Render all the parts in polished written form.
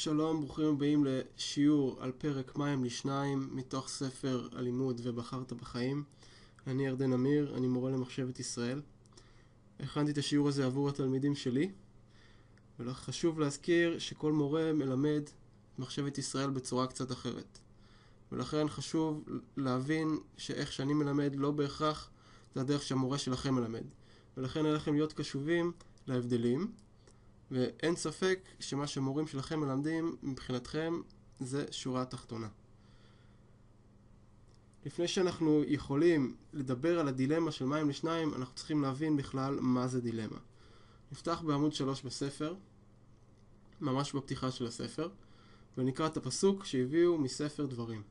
שלום, ברוכים הבאים לשיעור על פרק מים לשניים מתוך ספר הלימוד ובחרת בחיים. אני ירדן אמיר, אני מורה למחשבת ישראל. הכנתי את השיעור הזה עבור התלמידים שלי, וחשוב להזכיר שכל מורה מלמד מחשבת ישראל בצורה קצת אחרת. ולכן חשוב להבין שאיך שאני מלמד לא בהכרח זה הדרך שהמורה שלכם מלמד. ולכן עליכם להיות קשובים להבדלים. ואין ספק שמה שמורים שלכם מלמדים מבחינתכם זה שורה התחתונה. לפני שאנחנו יכולים לדבר על הדילמה של מים לשניים, אנחנו צריכים להבין בכלל מה זה דילמה. נפתח בעמוד 3 בספר, ממש בפתיחה של הספר, ונקרא את הפסוק שהביאו מספר דברים.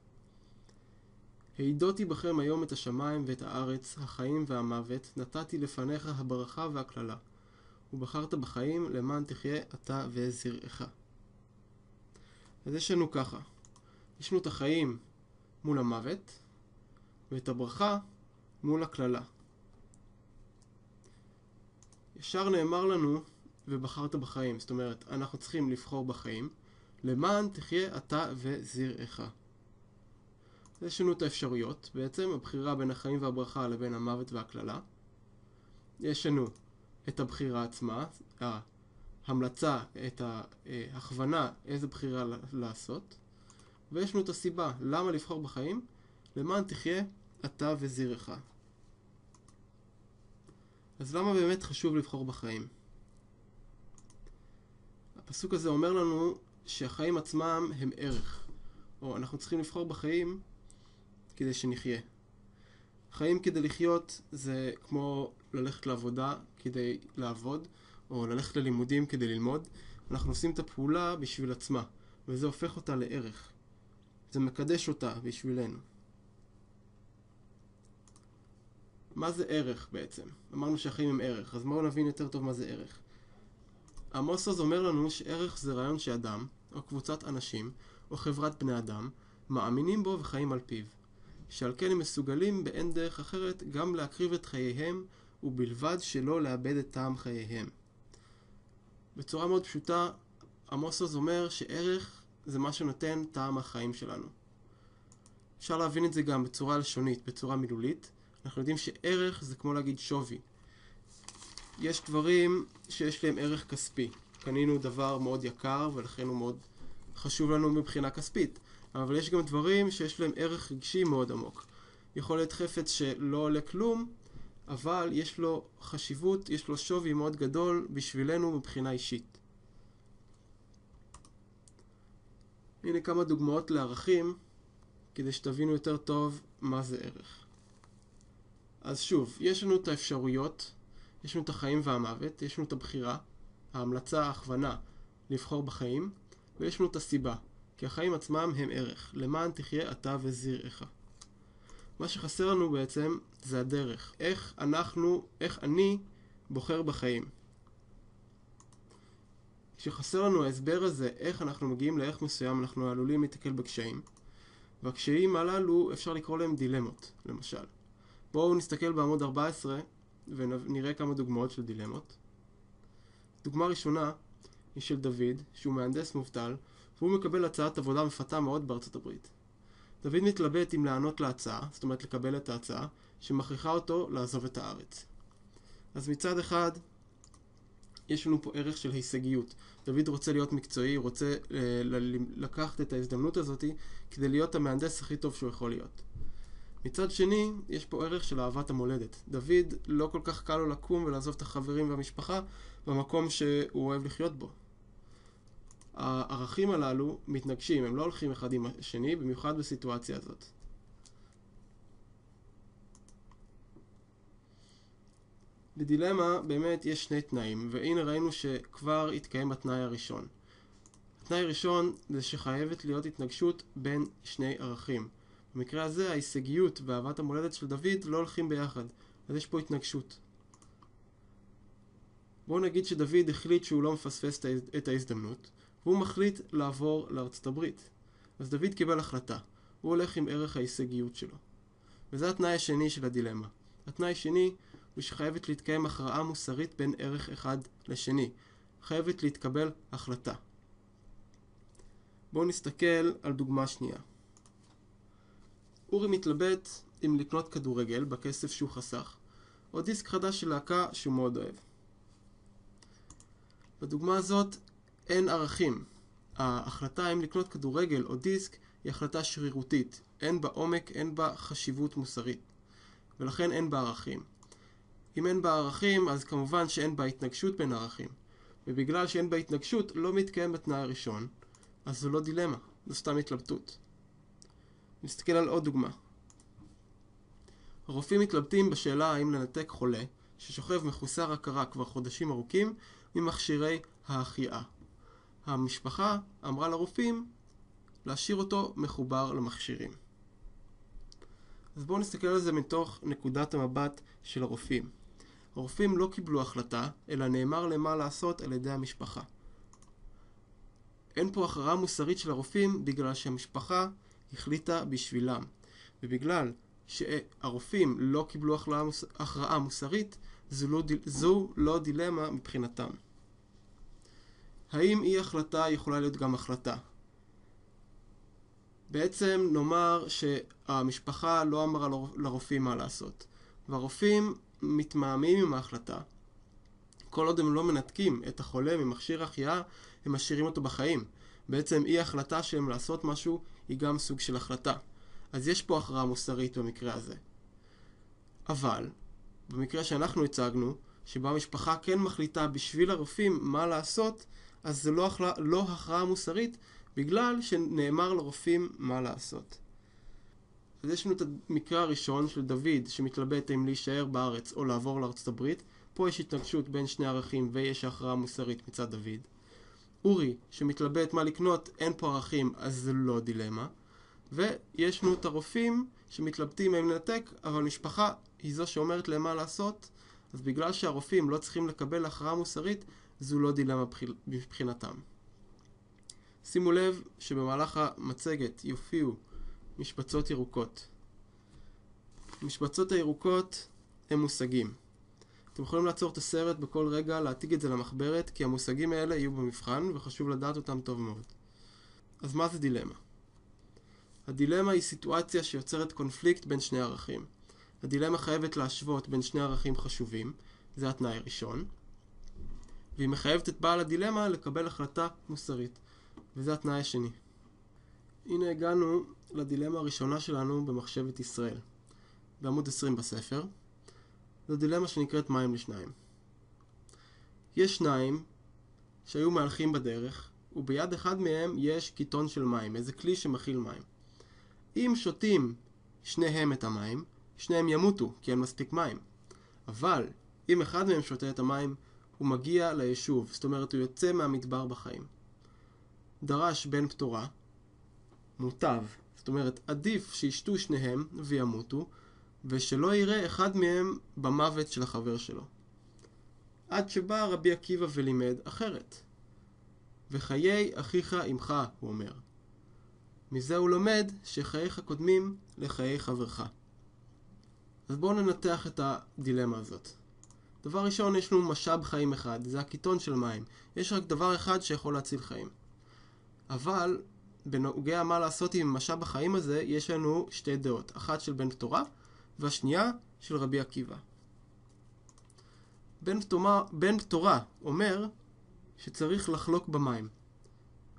העידותי בכם היום את השמיים ואת הארץ, החיים והמוות, נתתי לפניך הברכה והכללה. ובחרת בחיים למען תחיה אתה וזרעך. אז יש לנו ככה, יש לנו את החיים מול המוות, ואת הברכה מול הכללה. ישר נאמר לנו, ובחרת בחיים, זאת אומרת, אנחנו צריכים לבחור בחיים, למען תחיה אתה וזרעך. יש לנו את האפשרויות, בעצם הבחירה בין החיים והברכה לבין המוות והכללה. יש לנו את הבחירה עצמה, ההמלצה, את ההכוונה איזה בחירה לעשות, ויש לנו את הסיבה למה לבחור בחיים, למען תחיה אתה וזרעך. אז למה באמת חשוב לבחור בחיים? הפסוק הזה אומר לנו שהחיים עצמם הם ערך, או אנחנו צריכים לבחור בחיים כדי שנחיה. חיים כדי לחיות זה כמו ללכת לעבודה כדי לעבוד, או ללכת ללימודים כדי ללמוד. אנחנו עושים את הפעולה בשביל עצמה, וזה הופך אותה לערך. זה מקדש אותה בשבילנו. מה זה ערך בעצם? אמרנו שהחיים הם ערך, אז בואו נבין יותר טוב מה זה ערך. עמוס עוז אומר לנו שערך זה רעיון שאדם, או קבוצת אנשים, או חברת בני אדם, מאמינים בו וחיים על פיו. שעל כן הם מסוגלים באין דרך אחרת גם להקריב את חייהם ובלבד שלא לאבד את טעם חייהם. בצורה מאוד פשוטה, עמוס עוז אומר שערך זה מה שנותן טעם החיים שלנו. אפשר להבין את זה גם בצורה לשונית, בצורה מילולית. אנחנו יודעים שערך זה כמו להגיד שווי. יש דברים שיש להם ערך כספי. קנינו דבר מאוד יקר ולכן הוא מאוד חשוב לנו מבחינה כספית. אבל יש גם דברים שיש להם ערך רגשי מאוד עמוק. יכול להיות חפץ שלא עולה כלום, אבל יש לו חשיבות, יש לו שווי מאוד גדול בשבילנו מבחינה אישית. הנה כמה דוגמאות לערכים, כדי שתבינו יותר טוב מה זה ערך. אז שוב, יש לנו את האפשרויות, יש לנו את החיים והמוות, יש לנו את הבחירה, ההמלצה, ההכוונה לבחור בחיים, ויש לנו את הסיבה. כי החיים עצמם הם ערך, למען תחיה אתה וזרעך. מה שחסר לנו בעצם זה הדרך. איך אני בוחר בחיים. כשחסר לנו ההסבר הזה, איך אנחנו מגיעים לערך מסוים, אנחנו עלולים להתקל בקשיים. והקשיים הללו אפשר לקרוא להם דילמות, למשל. בואו נסתכל בעמוד 14 ונראה כמה דוגמאות של דילמות. דוגמה ראשונה היא של דוד, שהוא מהנדס מובטל, והוא מקבל הצעת עבודה מפתה מאוד בארצות הברית. דוד מתלבט אם לענות להצעה, זאת אומרת לקבל את ההצעה, שמכריחה אותו לעזוב את הארץ. אז מצד אחד, יש לנו פה ערך של הישגיות. דוד רוצה להיות מקצועי, רוצה לקחת את ההזדמנות הזאת כדי להיות המהנדס הכי טוב שהוא יכול להיות. מצד שני, יש פה ערך של אהבת המולדת. דוד לא כל כך קל לו לקום ולעזוב את החברים והמשפחה במקום שהוא אוהב לחיות בו. הערכים הללו מתנגשים, הם לא הולכים אחד עם השני, במיוחד בסיטואציה הזאת. לדילמה באמת יש שני תנאים, והנה ראינו שכבר התקיים התנאי הראשון. התנאי הראשון זה שחייבת להיות התנגשות בין שני ערכים. במקרה הזה ההישגיות ואהבת המולדת של דוד לא הולכים ביחד, אז יש פה התנגשות. בואו נגיד שדוד החליט שהוא לא מפספס את ההזדמנות, והוא מחליט לעבור לארצות הברית. אז דוד קיבל החלטה, הוא הולך עם ערך ההישגיות שלו. וזה התנאי השני של הדילמה. התנאי השני הוא שחייבת להתקיים הכרעה מוסרית בין ערך אחד לשני. חייבת להתקבל החלטה. בואו נסתכל על דוגמה שנייה. אורי מתלבט אם לקנות כדורגל בכסף שהוא חסך, או דיסק חדש של להקה שהוא מאוד אוהב. בדוגמה הזאת אין ערכים. ההחלטה אם לקנות כדורגל או דיסק היא החלטה שרירותית. אין בה עומק, אין בה חשיבות מוסרית. ולכן אין בה ערכים. אם אין בה ערכים, אז כמובן שאין בה התנגשות בין ערכים. ובגלל שאין בה התנגשות, לא מתקיים התנאי הראשון, אז זו לא דילמה, זו סתם התלבטות. נסתכל על עוד דוגמה. הרופאים מתלבטים בשאלה האם לנתק חולה ששוכב מחוסר הכרה כבר חודשים ארוכים ממכשירי ההחייאה. המשפחה אמרה לרופאים להשאיר אותו מחובר למכשירים. אז בואו נסתכל על זה מתוך נקודת המבט של הרופאים. הרופאים לא קיבלו החלטה, אלא נאמר להם מה לעשות על ידי המשפחה. אין פה הכרעה מוסרית של הרופאים בגלל שהמשפחה החליטה בשבילם. ובגלל שהרופאים לא קיבלו הכרעה מוסרית, זו לא דילמה מבחינתם. האם אי החלטה יכולה להיות גם החלטה? בעצם נאמר שהמשפחה לא אמרה לרופאים מה לעשות. והרופאים מתמהמים עם ההחלטה. כל עוד הם לא מנתקים את החולה ממכשיר החייאה, הם משאירים אותו בחיים. בעצם אי החלטה שהם לעשות משהו היא גם סוג של החלטה. אז יש פה הכרעה מוסרית במקרה הזה. אבל, במקרה שאנחנו הצגנו, שבה המשפחה כן מחליטה בשביל הרופאים מה לעשות, אז זה לא הכרעה מוסרית, בגלל שנאמר לרופאים מה לעשות. אז יש לנו את המקרה הראשון של דוד, שמתלבט אם להישאר בארץ או לעבור לארצות הברית. פה יש התנגשות בין שני ערכים ויש הכרעה מוסרית מצד דוד. אורי, שמתלבט מה לקנות, אין פה ערכים, אז זה לא דילמה. ויש לנו את הרופאים שמתלבטים אם לנתק, אבל המשפחה היא זו שאומרת להם מה לעשות, אז בגלל שהרופאים לא צריכים לקבל הכרעה מוסרית, זו לא דילמה מבחינתם. שימו לב שבמהלך המצגת יופיעו משבצות ירוקות. המשבצות הירוקות הם מושגים. אתם יכולים לעצור את הסרט בכל רגע, להעתיק את זה למחברת, כי המושגים האלה יהיו במבחן וחשוב לדעת אותם טוב מאוד. אז מה זה דילמה? הדילמה היא סיטואציה שיוצרת קונפליקט בין שני ערכים. הדילמה חייבת להשוות בין שני ערכים חשובים, זה התנאי הראשון, והיא מחייבת את בעל הדילמה לקבל החלטה מוסרית, וזה התנאי השני. הנה הגענו לדילמה הראשונה שלנו במחשבת ישראל, בעמוד 20 בספר. זו דילמה שנקראת מים לשניים. יש שניים שהיו מהלכים בדרך, וביד אחד מהם יש קיטון של מים, איזה כלי שמכיל מים. אם שותים שניהם את המים, שניהם ימותו, כי אין מספיק מים. אבל אם אחד מהם שותה את המים, הוא מגיע ליישוב, זאת אומרת הוא יוצא מהמדבר בחיים. דרש בן פתורה, מוטב, זאת אומרת עדיף שישתו שניהם וימותו, ושלא יראה אחד מהם במוות של החבר שלו. עד שבא רבי עקיבא ולימד אחרת. וחיי אחיך עמך, הוא אומר. מזה הוא לומד שחייך קודמים לחיי חברך. אז בואו ננתח את הדילמה הזאת. דבר ראשון, יש לנו משאב חיים אחד, זה הקיטון של מים. יש רק דבר אחד שיכול להציל חיים. אבל בנוגע מה לעשות עם משאב החיים הזה, יש לנו שתי דעות. אחת של בן פתורה, והשנייה של רבי עקיבא. בן פתורה אומר שצריך לחלוק במים.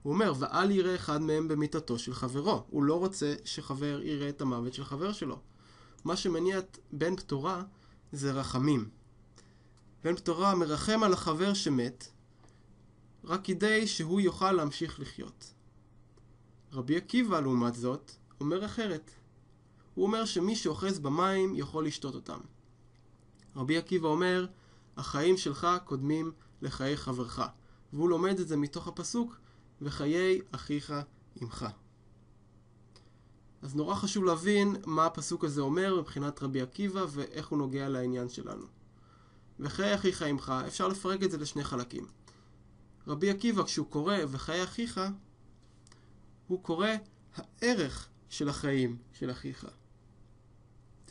הוא אומר, ואל יראה אחד מהם במיטתו של חברו. הוא לא רוצה שחבר יראה את המוות של חבר שלו. מה שמניע את בן פתורה זה רחמים. בן פתורה מרחם על החבר שמת, רק כדי שהוא יוכל להמשיך לחיות. רבי עקיבא, לעומת זאת, אומר אחרת. הוא אומר שמי שאוחז במים יכול לשתות אותם. רבי עקיבא אומר, החיים שלך קודמים לחיי חברך. והוא לומד את זה מתוך הפסוק, וחיי אחיך עמך. אז נורא חשוב להבין מה הפסוק הזה אומר מבחינת רבי עקיבא ואיך הוא נוגע לעניין שלנו. וחיי אחיך עמך, אפשר לפרק את זה לשני חלקים. רבי עקיבא כשהוא קורא וחיי אחיך, הוא קורא הערך של החיים של אחיך.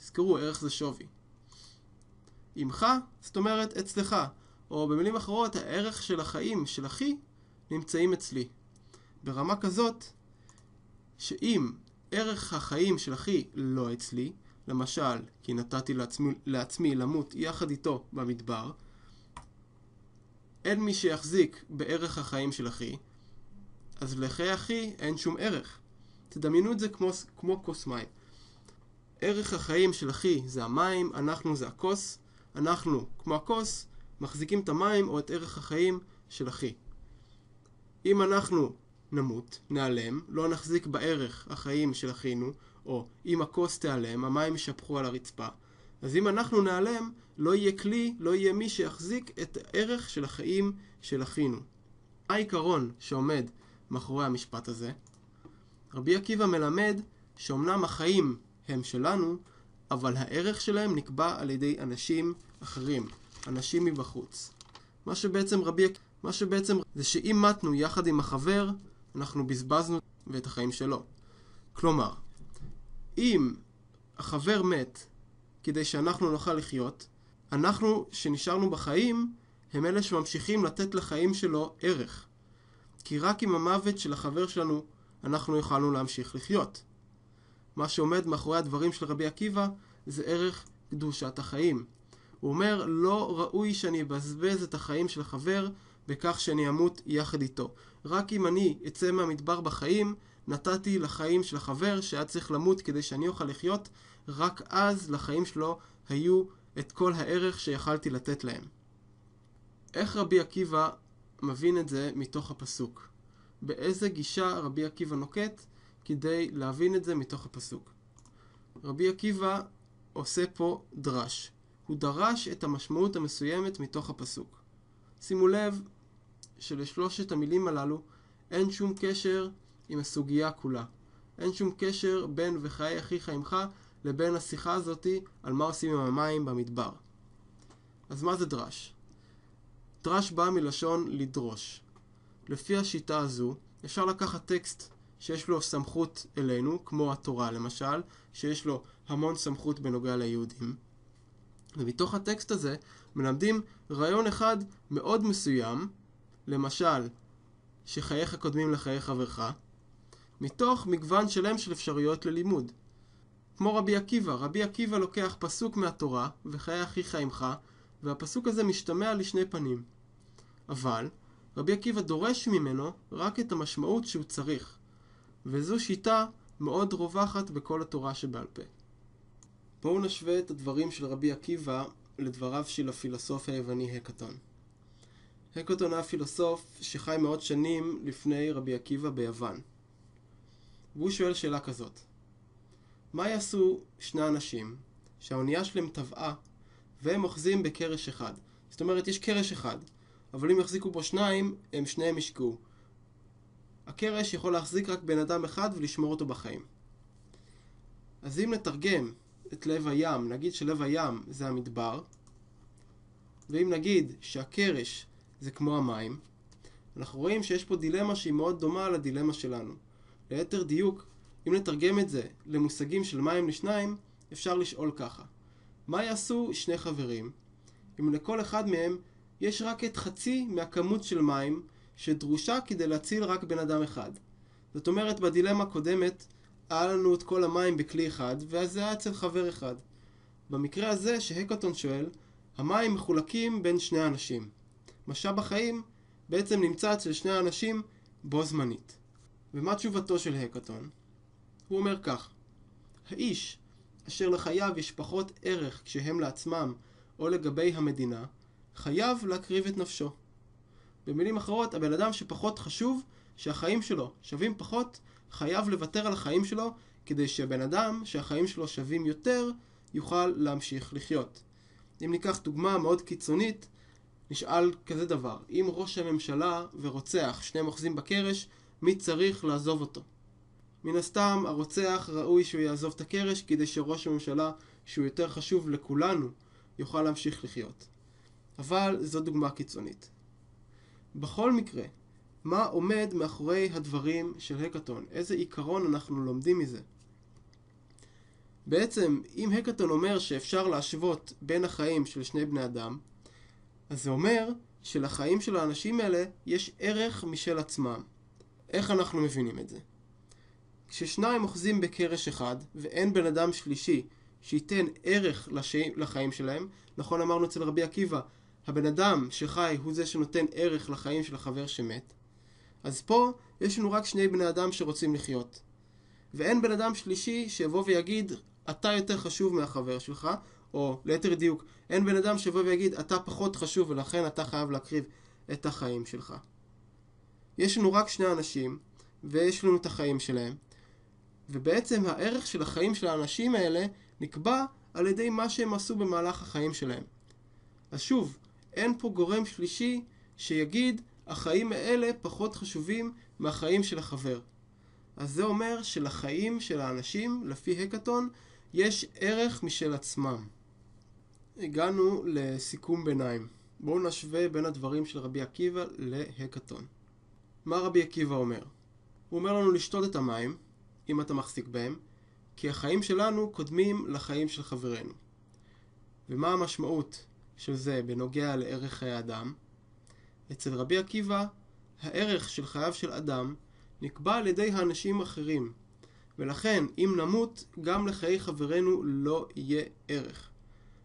תזכרו, ערך זה שווי. עמך, זאת אומרת אצלך, או במילים אחרות, הערך של החיים של אחי נמצאים אצלי. ברמה כזאת שאם ערך החיים של אחי לא אצלי, למשל, כי נתתי לעצמי למות יחד איתו במדבר, אין מי שיחזיק בערך החיים של אחי, אז לחיי אחי אין שום ערך. תדמיינו את זה כמו כוס מים. ערך החיים של אחי זה המים, אנחנו זה הכוס, אנחנו, כמו הכוס, מחזיקים את המים או את ערך החיים של אחי. אם אנחנו נמות, נעלם, לא נחזיק בערך החיים של אחינו, או אם הכוס תיעלם, המים ישפכו על הרצפה. אז אם אנחנו נעלם, לא יהיה כלי, לא יהיה מי שיחזיק את הערך של החיים של אחינו. העיקרון שעומד מאחורי המשפט הזה, רבי עקיבא מלמד שאומנם החיים הם שלנו, אבל הערך שלהם נקבע על ידי אנשים אחרים, אנשים מבחוץ. מה שבעצם זה שאם מתנו יחד עם החבר, אנחנו בזבזנו ואת החיים שלו. כלומר, אם החבר מת כדי שאנחנו נוכל לחיות, אנחנו שנשארנו בחיים הם אלה שממשיכים לתת לחיים שלו ערך. כי רק עם המוות של החבר שלנו אנחנו יכולנו להמשיך לחיות. מה שעומד מאחורי הדברים של רבי עקיבא זה ערך קדושת החיים. הוא אומר, לא ראוי שאני אבזבז את החיים של החבר בכך שאני אמות יחד איתו. רק אם אני אצא מהמדבר בחיים, נתתי לחיים של החבר שהיה צריך למות כדי שאני אוכל לחיות, רק אז לחיים שלו היו את כל הערך שיכלתי לתת להם. איך רבי עקיבא מבין את זה מתוך הפסוק? באיזה גישה רבי עקיבא נוקט כדי להבין את זה מתוך הפסוק? רבי עקיבא עושה פה דרש. הוא דרש את המשמעות המסוימת מתוך הפסוק. שימו לב שלשלושת המילים הללו אין שום קשר עם הסוגיה כולה. אין שום קשר בין וחיי אחיך עמך לבין השיחה הזאתי על מה עושים עם המים במדבר. אז מה זה דרש? דרש בא מלשון לדרוש. לפי השיטה הזו אפשר לקחת טקסט שיש לו סמכות אלינו, כמו התורה למשל, שיש לו המון סמכות בנוגע ליהודים. ומתוך הטקסט הזה מלמדים רעיון אחד מאוד מסוים, למשל, שחייך קודמים לחיי חברך, מתוך מגוון שלם של אפשרויות ללימוד. כמו רבי עקיבא, רבי עקיבא לוקח פסוק מהתורה, וחיי אחיך עמך, והפסוק הזה משתמע לשני פנים. אבל רבי עקיבא דורש ממנו רק את המשמעות שהוא צריך, וזו שיטה מאוד רווחת בכל התורה שבעל פה. בואו נשווה את הדברים של רבי עקיבא לדבריו של הפילוסוף היווני הקטון. הקטון היה פילוסוף שחי מאות שנים לפני רבי עקיבא ביוון. והוא שואל שאלה כזאת: מה יעשו שני אנשים שהאונייה שלהם טבעה והם אוחזים בקרש אחד? זאת אומרת, יש קרש אחד, אבל אם יחזיקו בו שניים, הם שניהם ישקעו. הקרש יכול להחזיק רק בן אדם אחד ולשמור אותו בחיים. אז אם נתרגם את לב הים, נגיד שלב הים זה המדבר, ואם נגיד שהקרש זה כמו המים, אנחנו רואים שיש פה דילמה שהיא מאוד דומה לדילמה שלנו. ליתר דיוק, אם נתרגם את זה למושגים של מים לשניים, אפשר לשאול ככה: מה יעשו שני חברים אם לכל אחד מהם יש רק את חצי מהכמות של מים שדרושה כדי להציל רק בן אדם אחד? זאת אומרת, בדילמה הקודמת היה לנו את כל המים בכלי אחד, ואז זה היה אצל חבר אחד. במקרה הזה שהקטון שואל, המים מחולקים בין שני אנשים. משאב החיים בעצם נמצא אצל שני האנשים בו זמנית. ומה תשובתו של הקטון? הוא אומר כך: האיש אשר לחייו יש פחות ערך כשהם לעצמם או לגבי המדינה, חייב להקריב את נפשו. במילים אחרות, הבן אדם שפחות חשוב, שהחיים שלו שווים פחות, חייב לוותר על החיים שלו כדי שהבן אדם שהחיים שלו שווים יותר יוכל להמשיך לחיות. אם ניקח דוגמה מאוד קיצונית, נשאל כזה דבר: אם ראש הממשלה ורוצח שניהם אוחזים בקרש, מי צריך לעזוב אותו? מן הסתם הרוצח ראוי שהוא יעזוב את הקרש כדי שראש הממשלה, שהוא יותר חשוב לכולנו, יוכל להמשיך לחיות. אבל זו דוגמה קיצונית. בכל מקרה, מה עומד מאחורי הדברים של הקטון? איזה עיקרון אנחנו לומדים מזה? בעצם, אם הקטון אומר שאפשר להשוות בין החיים של שני בני אדם, אז זה אומר שלחיים של האנשים האלה יש ערך משל עצמם. איך אנחנו מבינים את זה? כששניים אוחזים בקרש אחד ואין בן אדם שלישי שייתן ערך לחיים שלהם, נכון אמרנו אצל רבי עקיבא, הבן אדם שחי הוא זה שנותן ערך לחיים של החבר שמת, אז פה יש לנו רק שני בני אדם שרוצים לחיות. ואין בן אדם שלישי שיבוא ויגיד, אתה יותר חשוב מהחבר שלך, או ליתר דיוק, אין בן אדם שיבוא ויגיד, אתה פחות חשוב ולכן אתה חייב להקריב את החיים שלך. יש לנו רק שני אנשים, ויש לנו את החיים שלהם, ובעצם הערך של החיים של האנשים האלה נקבע על ידי מה שהם עשו במהלך החיים שלהם. אז שוב, אין פה גורם שלישי שיגיד, החיים האלה פחות חשובים מהחיים של החבר. אז זה אומר שלחיים של האנשים, לפי הקטון, יש ערך משל עצמם. הגענו לסיכום ביניים. בואו נשווה בין הדברים של רבי עקיבא להקטון. מה רבי עקיבא אומר? הוא אומר לנו לשתות את המים, אם אתה מחזיק בהם, כי החיים שלנו קודמים לחיים של חברנו. ומה המשמעות של זה בנוגע לערך חיי אדם? אצל רבי עקיבא, הערך של חייו של אדם נקבע על ידי האנשים האחרים, ולכן אם נמות, גם לחיי חברנו לא יהיה ערך.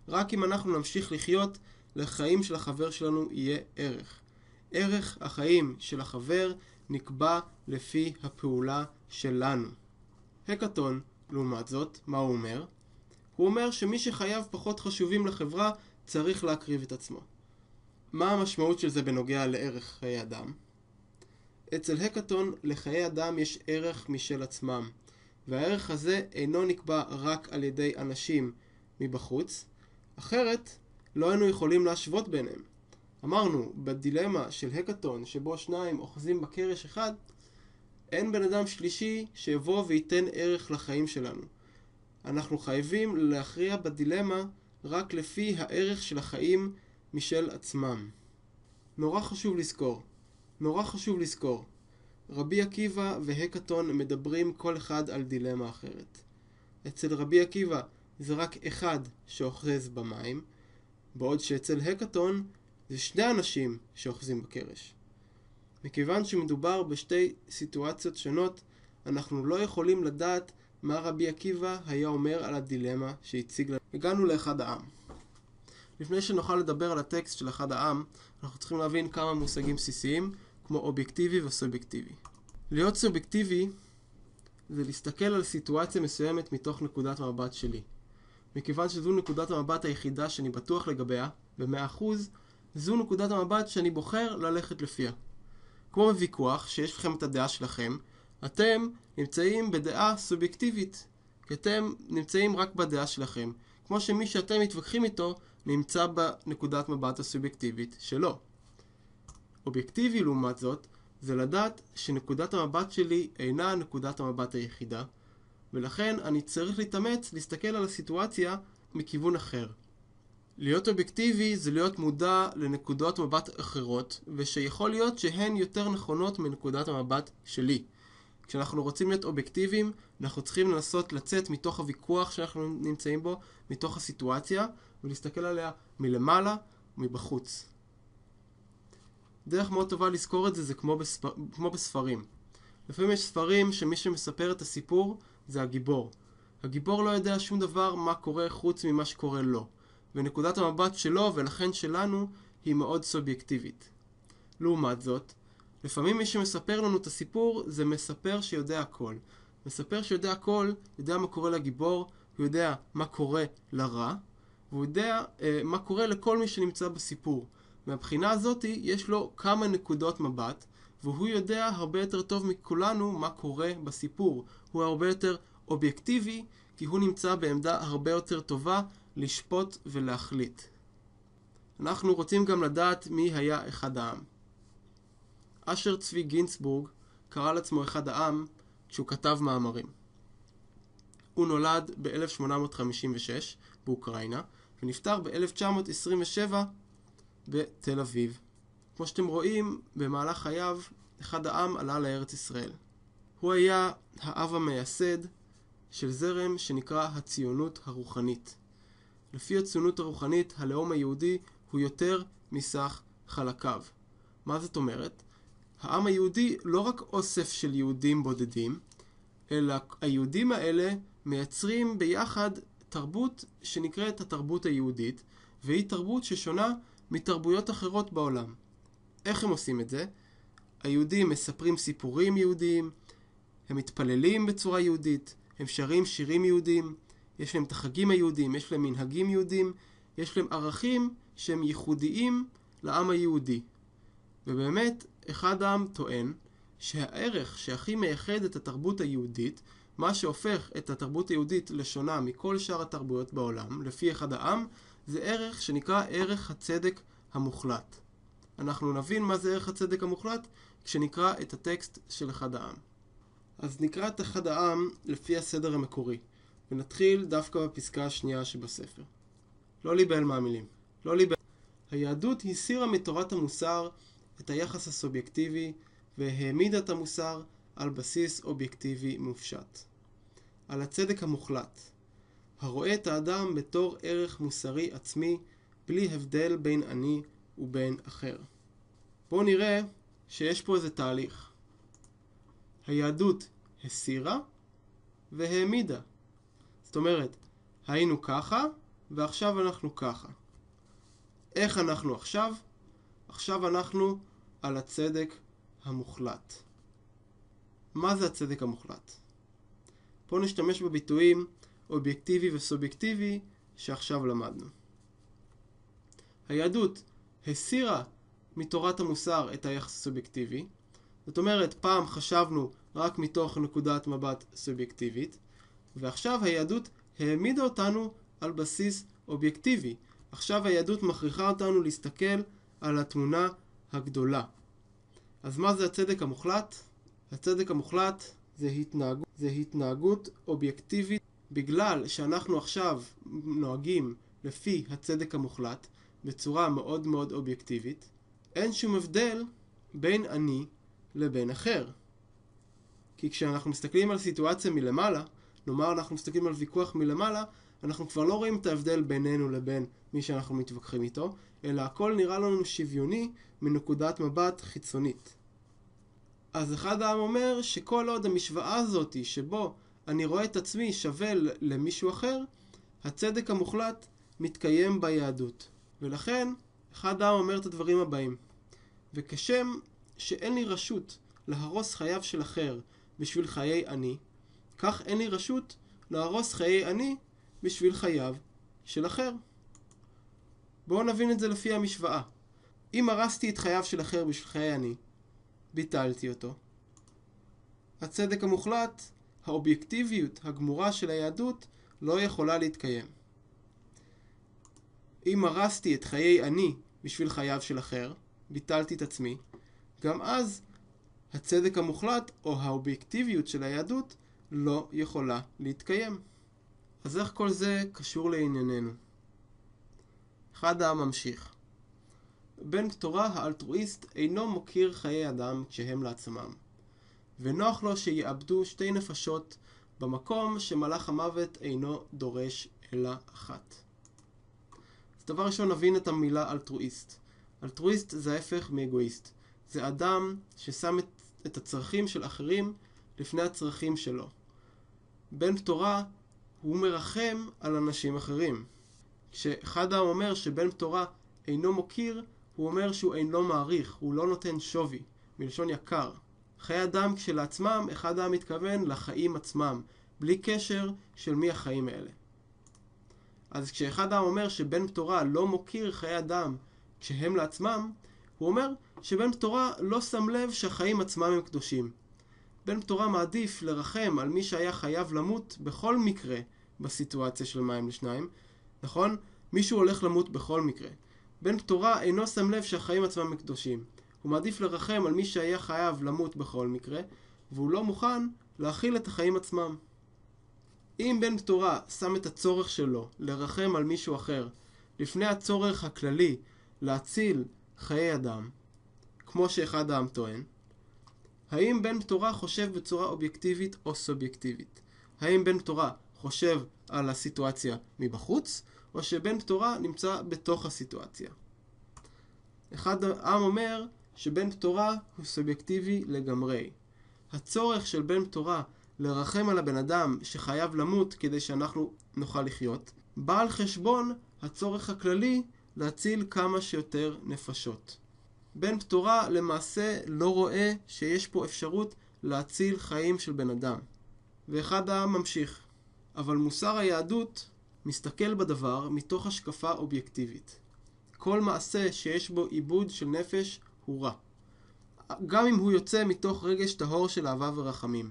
רק אם אנחנו נמשיך לחיות, לחיים של החבר שלנו יהיה ערך. ערך החיים של החבר נקבע לפי הפעולה שלנו. הקטון, לעומת זאת, מה הוא אומר? הוא אומר שמי שחייו פחות חשובים לחברה צריך להקריב את עצמו. מה המשמעות של זה בנוגע לערך חיי אדם? אצל הקטון לחיי אדם יש ערך משל עצמם, והערך הזה אינו נקבע רק על ידי אנשים מבחוץ, אחרת לא היינו יכולים להשוות ביניהם. אמרנו, בדילמה של הקטון שבו שניים אוחזים בקרש אחד, אין בן אדם שלישי שיבוא וייתן ערך לחיים שלנו. אנחנו חייבים להכריע בדילמה רק לפי הערך של החיים משל עצמם. נורא חשוב לזכור. רבי עקיבא והקטון מדברים כל אחד על דילמה אחרת. אצל רבי עקיבא זה רק אחד שאוחז במים, בעוד שאצל הקטון זה שני אנשים שאוחזים בקרש. מכיוון שמדובר בשתי סיטואציות שונות, אנחנו לא יכולים לדעת מה רבי עקיבא היה אומר על הדילמה שהציג לנו. הגענו לאחד העם. לפני שנוכל לדבר על הטקסט של אחד העם, אנחנו צריכים להבין כמה מושגים בסיסיים, כמו אובייקטיבי וסובייקטיבי. להיות סובייקטיבי זה להסתכל על סיטואציה מסוימת מתוך נקודת המבט שלי. מכיוון שזו נקודת המבט היחידה שאני בטוח לגביה, ב-100%, זו נקודת המבט שאני בוחר ללכת לפיה. כמו בוויכוח, שיש לכם את הדעה שלכם, אתם נמצאים בדעה סובייקטיבית, כי אתם נמצאים רק בדעה שלכם, כמו שמי שאתם מתווכחים איתו נמצא בנקודת מבט הסובייקטיבית שלו. אובייקטיבי לעומת זאת, זה לדעת שנקודת המבט שלי אינה נקודת המבט היחידה, ולכן אני צריך להתאמץ להסתכל על הסיטואציה מכיוון אחר. להיות אובייקטיבי זה להיות מודע לנקודות מבט אחרות, ושיכול להיות שהן יותר נכונות מנקודת המבט שלי. כשאנחנו רוצים להיות אובייקטיביים, אנחנו צריכים לנסות לצאת מתוך הוויכוח שאנחנו נמצאים בו, מתוך הסיטואציה, ולהסתכל עליה מלמעלה ומבחוץ. דרך מאוד טובה לזכור את זה זה כמו בספרים. לפעמים יש ספרים שמי שמספר את הסיפור זה הגיבור. הגיבור לא יודע שום דבר מה קורה חוץ ממה שקורה לו. ונקודת המבט שלו ולכן שלנו היא מאוד סובייקטיבית. לעומת זאת, לפעמים מי שמספר לנו את הסיפור זה מספר שיודע הכל. מספר שיודע הכל, יודע מה קורה לגיבור, הוא יודע מה קורה לרע, והוא יודע מה קורה לכל מי שנמצא בסיפור. מהבחינה הזאת יש לו כמה נקודות מבט, והוא יודע הרבה יותר טוב מכולנו מה קורה בסיפור. הוא הרבה יותר אובייקטיבי, כי הוא נמצא בעמדה הרבה יותר טובה לשפוט ולהחליט. אנחנו רוצים גם לדעת מי היה אחד העם. אשר צבי גינסבורג קרא לעצמו אחד העם כשהוא כתב מאמרים. הוא נולד ב-1856 באוקראינה, ונפטר ב-1927 בתל אביב. כמו שאתם רואים, במהלך חייו, אחד העם עלה לארץ ישראל. הוא היה האב המייסד של זרם שנקרא הציונות הרוחנית. לפי הציונות הרוחנית, הלאום היהודי הוא יותר מסך חלקיו. מה זאת אומרת? העם היהודי לא רק אוסף של יהודים בודדים, אלא היהודים האלה מייצרים ביחד תרבות שנקראת התרבות היהודית, והיא תרבות ששונה מתרבויות אחרות בעולם. איך הם עושים את זה? היהודים מספרים סיפורים יהודיים, הם מתפללים בצורה יהודית, הם שרים שירים יהודיים, יש להם את החגים היהודיים, יש להם מנהגים יהודיים, יש להם ערכים שהם ייחודיים לעם היהודי. ובאמת, אחד העם טוען שהערך שהכי מייחד את התרבות היהודית, מה שהופך את התרבות היהודית לשונה מכל שאר התרבויות בעולם, לפי אחד העם, זה ערך שנקרא ערך הצדק המוחלט. אנחנו נבין מה זה ערך הצדק המוחלט כשנקרא את הטקסט של אחד העם. אז נקרא את אחד העם לפי הסדר המקורי, ונתחיל דווקא בפסקה השנייה שבספר. לא להיבהל מהמילים. לא להיבהל. היהדות הסירה מתורת המוסר את היחס הסובייקטיבי, והעמידה את המוסר על בסיס אובייקטיבי מופשט. על הצדק המוחלט, הרואה את האדם בתור ערך מוסרי עצמי, בלי הבדל בין אני ובין אחר. בואו נראה שיש פה איזה תהליך. היהדות הסירה והעמידה. זאת אומרת, היינו ככה ועכשיו אנחנו ככה. איך אנחנו עכשיו? עכשיו אנחנו על הצדק המוחלט. מה זה הצדק המוחלט? פה נשתמש בביטויים אובייקטיבי וסובייקטיבי שעכשיו למדנו. היהדות הסירה מתורת המוסר את היחס הסובייקטיבי. זאת אומרת, פעם חשבנו רק מתוך נקודת מבט סובייקטיבית, ועכשיו היהדות העמידה אותנו על בסיס אובייקטיבי. עכשיו היהדות מכריחה אותנו להסתכל על התמונה הגדולה. אז מה זה הצדק המוחלט? הצדק המוחלט זה התנהגות אובייקטיבית. בגלל שאנחנו עכשיו נוהגים לפי הצדק המוחלט בצורה מאוד מאוד אובייקטיבית, אין שום הבדל בין אני לבין אחר. כי כשאנחנו מסתכלים על סיטואציה מלמעלה, נאמר אנחנו מסתכלים על ויכוח מלמעלה, אנחנו כבר לא רואים את ההבדל בינינו לבין מי שאנחנו מתווכחים איתו, אלא הכל נראה לנו שוויוני מנקודת מבט חיצונית. אז אחד העם אומר שכל עוד המשוואה הזאת שבו אני רואה את עצמי שווה למישהו אחר, הצדק המוחלט מתקיים ביהדות. ולכן אחד העם אומר את הדברים הבאים: וכשם שאין לי רשות להרוס חייו של אחר בשביל חיי אני, כך אין לי רשות להרוס חיי אני בשביל חייו של אחר. בואו נבין את זה לפי המשוואה. אם הרסתי את חייו של אחר בשביל חיי אני, ביטלתי אותו. הצדק המוחלט, האובייקטיביות הגמורה של היהדות, לא יכולה להתקיים. אם הרסתי את חיי אני בשביל חייו של אחר, ביטלתי את עצמי, גם אז הצדק המוחלט או האובייקטיביות של היהדות לא יכולה להתקיים. אז איך כל זה קשור לענייננו? אחד העם ממשיך. בן תורה האלטרואיסט אינו מוקיר חיי אדם כשהם לעצמם, ונוח לו שיאבדו שתי נפשות במקום שמלאך המוות אינו דורש אלא אחת. אז דבר ראשון נבין את המילה אלטרואיסט. אלטרואיסט זה ההפך מאגואיסט. זה אדם ששם את הצרכים של אחרים לפני הצרכים שלו. בן תורה הוא מרחם על אנשים אחרים. כשאחד העם אומר שבן תורה אינו מוקיר, הוא אומר שהוא אינו מעריך, הוא לא נותן שווי, מלשון יקר. חיי אדם כשלעצמם, אחד העם מתכוון לחיים עצמם, בלי קשר של מי החיים האלה. אז כשאחד העם אומר שבן תורה לא מוקיר חיי אדם כשהם לעצמם, הוא אומר שבן תורה לא שם לב שהחיים עצמם הם קדושים. בן תורה מעדיף לרחם על מי שהיה חייב למות בכל מקרה בסיטואציה של מים לשניים. נכון? מישהו הולך למות בכל מקרה. בן תורה אינו שם לב שהחיים עצמם הם קדושים. הוא מעדיף לרחם על מי שהיה חייב למות בכל מקרה, והוא לא מוכן להכיל את החיים עצמם. אם בן תורה שם את הצורך שלו לרחם על מישהו אחר לפני הצורך הכללי להציל חיי אדם, כמו שאחד העם טוען, האם בן תורה חושב בצורה אובייקטיבית או סובייקטיבית? האם בן תורה חושב על הסיטואציה מבחוץ, או שבן תורה נמצא בתוך הסיטואציה? אחד העם אומר שבן פתורה הוא סובייקטיבי לגמרי. הצורך של בן פתורה לרחם על הבן אדם שחייב למות כדי שאנחנו נוכל לחיות, בא על חשבון הצורך הכללי להציל כמה שיותר נפשות. בן פתורה למעשה לא רואה שיש פה אפשרות להציל חיים של בן אדם. ואחד העם ממשיך. אבל מוסר היהדות מסתכל בדבר מתוך השקפה אובייקטיבית. כל מעשה שיש בו עיבוד של נפש הוא רע. גם אם הוא יוצא מתוך רגש טהור של אהבה ורחמים.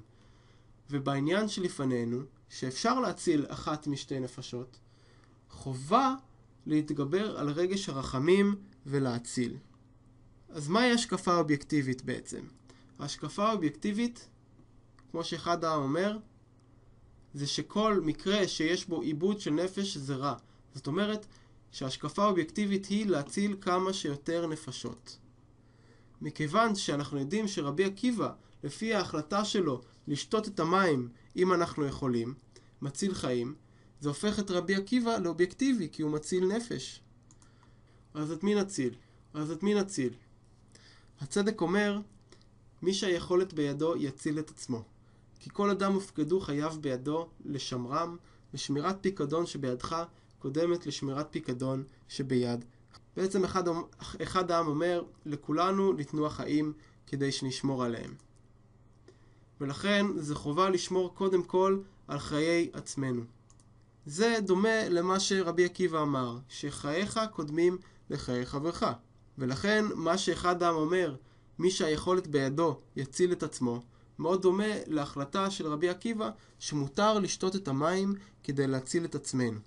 ובעניין שלפנינו, שאפשר להציל אחת משתי נפשות, חובה להתגבר על רגש הרחמים ולהציל. אז מהי השקפה אובייקטיבית בעצם? ההשקפה האובייקטיבית, כמו שאחד העם אומר, זה שכל מקרה שיש בו עיבוד של נפש זה רע. זאת אומרת שההשקפה האובייקטיבית היא להציל כמה שיותר נפשות. מכיוון שאנחנו יודעים שרבי עקיבא, לפי ההחלטה שלו לשתות את המים אם אנחנו יכולים, מציל חיים, זה הופך את רבי עקיבא לאובייקטיבי כי הוא מציל נפש. אז את מי נציל? הצדק אומר, מי שהיכולת בידו יציל את עצמו. כי כל אדם הופקדו חייו בידו לשמרם, ושמירת פיקדון שבידך קודמת לשמירת פיקדון שביד. בעצם אחד העם אומר, לכולנו ניתנו החיים כדי שנשמור עליהם. ולכן זה חובה לשמור קודם כל על חיי עצמנו. זה דומה למה שרבי עקיבא אמר, שחייך קודמים לחיי חברך. ולכן מה שאחד העם אומר, מי שהיכולת בידו יציל את עצמו, מאוד דומה להחלטה של רבי עקיבא שמותר לשתות את המים כדי להציל את עצמנו.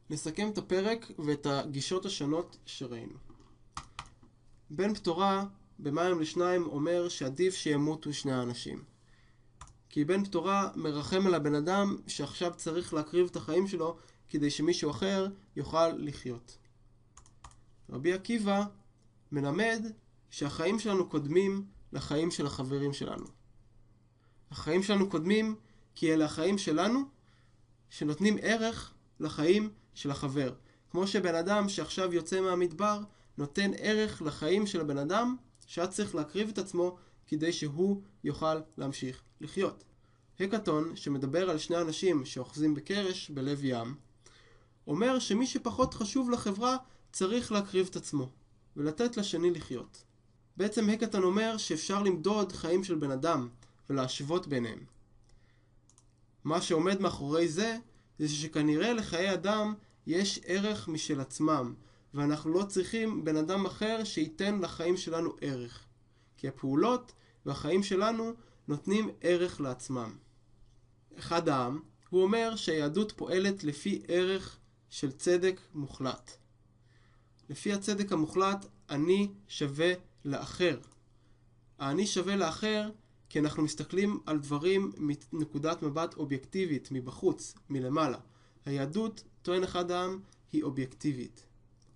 נסכם את הפרק ואת הגישות השונות שראינו. בן פתורה במים לשניים אומר שעדיף שימותו שני האנשים. כי בן פתורה מרחם על הבן אדם שעכשיו צריך להקריב את החיים שלו כדי שמישהו אחר יוכל לחיות. רבי עקיבא מלמד שהחיים שלנו קודמים לחיים של החברים שלנו. החיים שלנו קודמים כי אלה החיים שלנו שנותנים ערך לחיים של החבר. כמו שבן אדם שעכשיו יוצא מהמדבר נותן ערך לחיים של הבן אדם שהיה צריך להקריב את עצמו כדי שהוא יוכל להמשיך לחיות. הקטון שמדבר על שני אנשים שאוחזים בקרש בלב ים, אומר שמי שפחות חשוב לחברה צריך להקריב את עצמו ולתת לשני לחיות. בעצם הקטון אומר שאפשר למדוד חיים של בן אדם ולהשוות ביניהם. מה שעומד מאחורי זה שכנראה לחיי אדם יש ערך משל עצמם, ואנחנו לא צריכים בן אדם אחר שייתן לחיים שלנו ערך. כי הפעולות והחיים שלנו נותנים ערך לעצמם. אחד העם, הוא אומר שהיהדות פועלת לפי ערך של צדק מוחלט. לפי הצדק המוחלט, אני שווה לאחר. אני שווה לאחר כי אנחנו מסתכלים על דברים מנקודת מבט אובייקטיבית, מבחוץ, מלמעלה. היהדות, טוען אחד העם, היא אובייקטיבית.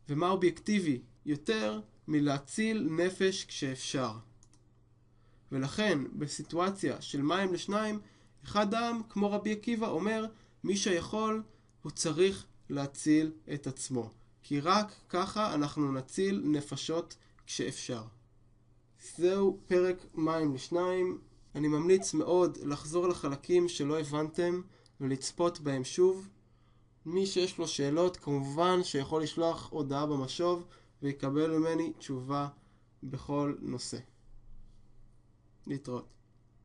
ומה אובייקטיבי? יותר מלהציל נפש כשאפשר. ולכן, בסיטואציה של מים לשניים, אחד העם, כמו רבי עקיבא, אומר, מי שיכול, הוא צריך להציל את עצמו. כי רק ככה אנחנו נציל נפשות כשאפשר. זהו פרק מים לשניים. אני ממליץ מאוד לחזור לחלקים שלא הבנתם ולצפות בהם שוב. מי שיש לו שאלות כמובן שיכול לשלוח הודעה במשוב ויקבל ממני תשובה בכל נושא. להתראות.